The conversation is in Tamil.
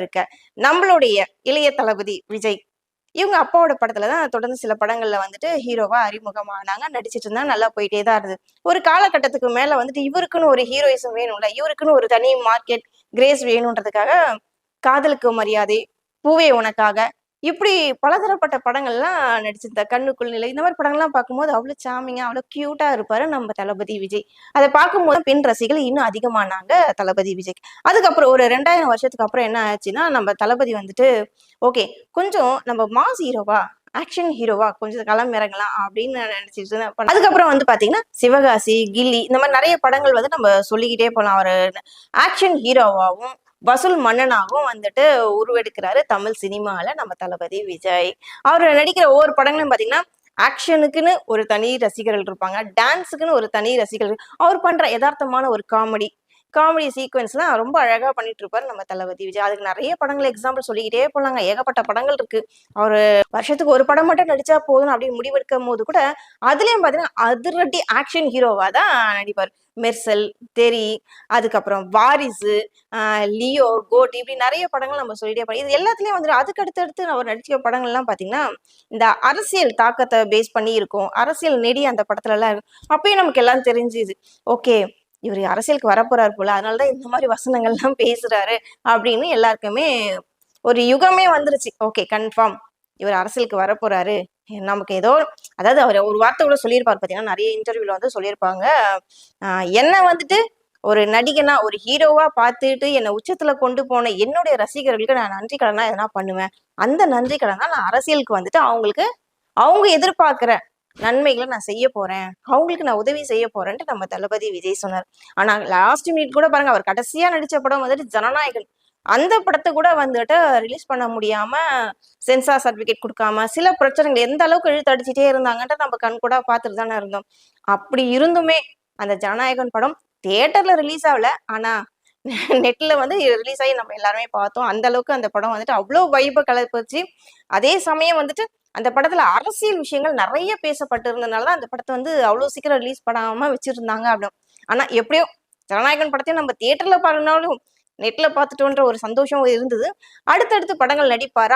இருக்க நம்மளுடைய இளைய தளபதி விஜய் இவங்க அப்பாவோட படத்துல தான் தொடர்ந்து சில படங்கள்ல வந்துட்டு ஹீரோவா அறிமுகமானாங்க, நடிச்சிட்டு இருந்தாங்க, நல்லா போயிட்டே தான் இருந்தது. ஒரு காலகட்டத்துக்கு மேல வந்துட்டு இவருக்குன்னு ஒரு ஹீரோயிசம் வேணும்ல, இவருக்குன்னு ஒரு தனி மார்க்கெட் கிரேஸ் வேணும்ன்றதுக்காக காதலுக்கு மரியாதை, பூவே உனக்காக இப்படி பலதரப்பட்ட படங்கள்லாம் நடிச்சிருந்தார். கண்ணுக்குள் நிலை இந்த மாதிரி படங்கள்லாம் பார்க்கும்போது அவ்வளவு சாமிங்கா அவ்வளவு கியூட்டா இருப்பாரு நம்ம தளபதி விஜய். அதை பார்க்கும்போது பெண் ரசிகர்கள் இன்னும் அதிகமானாங்க தளபதி விஜய். அதுக்கப்புறம் ஒரு 2000 வருஷத்துக்கு அப்புறம் என்ன ஆச்சுன்னா நம்ம தளபதி வந்துட்டு ஓகே கொஞ்சம் நம்ம மாஸ் ஹீரோவா ஆக்ஷன் ஹீரோவா கொஞ்சம் களம் இறங்கலாம் அப்படின்னு நினைச்சிட்டு இருந்தேன். அதுக்கப்புறம் வந்து பாத்தீங்கன்னா சிவகாசி, கில்லி இந்த மாதிரி நிறைய படங்கள் வந்து நம்ம சொல்லிக்கிட்டே போலாம். அவர் ஆக்ஷன் ஹீரோவாவும் வசூல் மன்னனாகவும் வந்துட்டு உருவெடுக்கிறாரு தமிழ் சினிமால நம்ம தளபதி விஜய். அவர் நடிக்கிற ஒவ்வொரு படங்களும் பாத்தீங்கன்னா ஆக்ஷனுக்குன்னு ஒரு தனி ரசிகர்கள் இருப்பாங்க, டான்ஸுக்குன்னு ஒரு தனி ரசிகர்கள். அவர் பண்ற யதார்த்தமான ஒரு காமெடி சீக்வன்ஸ்லாம் ரொம்ப அழகா பண்ணிட்டு இருப்பாரு நம்ம தளபதி விஜய். அதுக்கு நிறைய படங்கள் எக்ஸாம்பிள் சொல்லிக்கிட்டே போலாங்க, ஏகப்பட்ட படங்கள் இருக்கு. அவரு வருஷத்துக்கு ஒரு படம் மட்டும் நடிச்சா போதும் அப்படின்னு முடிவெடுக்கும் போது கூட அதுலயும் பாத்தீங்கன்னா அதிரடி ஆக்ஷன் ஹீரோவா தான் நடிப்பார். மெர்சல், தெரி, அதுக்கப்புறம் வாரிசு, லியோ, கோட் இப்படி நிறைய படங்கள் நம்ம சொல்லிட்டே போறோம். இது எல்லாத்துலயும் வந்துட்டு அதுக்கு அடுத்தடுத்து அவர் நடிச்ச படங்கள்லாம் பாத்தீங்கன்னா இந்த அரசியல் தாக்கத்தை பேஸ் பண்ணி இருக்கும், அரசியல் நெடி அந்த படத்துல எல்லாம் இருக்கும். அப்பயும் நமக்கு எல்லாம் தெரிஞ்சுது, ஓகே இவர் அரசியலுக்கு வரப்போறாரு போல, அதனாலதான் இந்த மாதிரி வசனங்கள்லாம் பேசுறாரு அப்படின்னு எல்லாருக்குமே ஒரு யுகமே வந்துருச்சு. ஓகே கன்ஃபார்ம் இவர் அரசியலுக்கு வரப்போறாரு. நமக்கு ஏதோ அதாவது அவர் ஒரு வார்த்தை கூட சொல்லியிருப்பாரு பாத்தீங்கன்னா, நிறைய இன்டர்வியூல வந்து சொல்லியிருப்பாங்க, என்ன வந்துட்டு ஒரு நடிகனா ஒரு ஹீரோவா பார்த்துட்டு என்னை உச்சத்துல கொண்டு போன என்னுடைய ரசிகர்களுக்கு நான் நன்றி கடனா எதனா பண்ணுவேன், அந்த நன்றி கடனா நான் அரசியலுக்கு வந்துட்டு அவங்களுக்கு அவங்க எதிர்பார்க்கிற நன்மைகளை நான் செய்ய போறேன், அவங்களுக்கு நான் உதவி செய்ய போறேன்ட்டு நம்ம தளபதி விஜய் சொன்னார். ஆனா லாஸ்ட் மினிட் கூட பாருங்க, அவர் கடைசியா நடிச்ச படம் வந்துட்டு ஜனநாயகன். அந்த படத்தை கூட வந்துட்டு ரிலீஸ் பண்ண முடியாம சென்சார் சர்டிபிகேட் கொடுக்காம சில பிரச்சனைகள் எந்த அளவுக்கு இழுத்து அடிச்சுட்டே இருந்தாங்கன்ட்டு நம்ம கண் கூட பார்த்துட்டு தானே இருந்தோம். அப்படி இருந்துமே அந்த ஜனநாயகன் படம் தியேட்டர்ல ரிலீஸ் ஆகல, ஆனா நெட்ல வந்து ரிலீஸ் ஆகி நம்ம எல்லாருமே பார்த்தோம். அந்த அளவுக்கு அந்த படம் வந்துட்டு அவ்வளவு வைப கலப்பிச்சு. அதே சமயம் வந்துட்டு அந்த படத்துல அரசியல் விஷயங்கள் நிறைய பேசப்பட்டு இருந்ததுனாலதான் அந்த படத்தை வந்து அவ்வளவு சீக்கிரம் ரிலீஸ் பண்ணாம வச்சிருந்தாங்க அப்படின்னு. ஆனா எப்படியோ ஜனநாயகன் படத்தையும் நம்ம தியேட்டர்ல பாருனாலும் நெட்ல பார்த்துட்டோன்ற ஒரு சந்தோஷம் இருந்தது. அடுத்தடுத்து படங்கள் நடிப்பாரா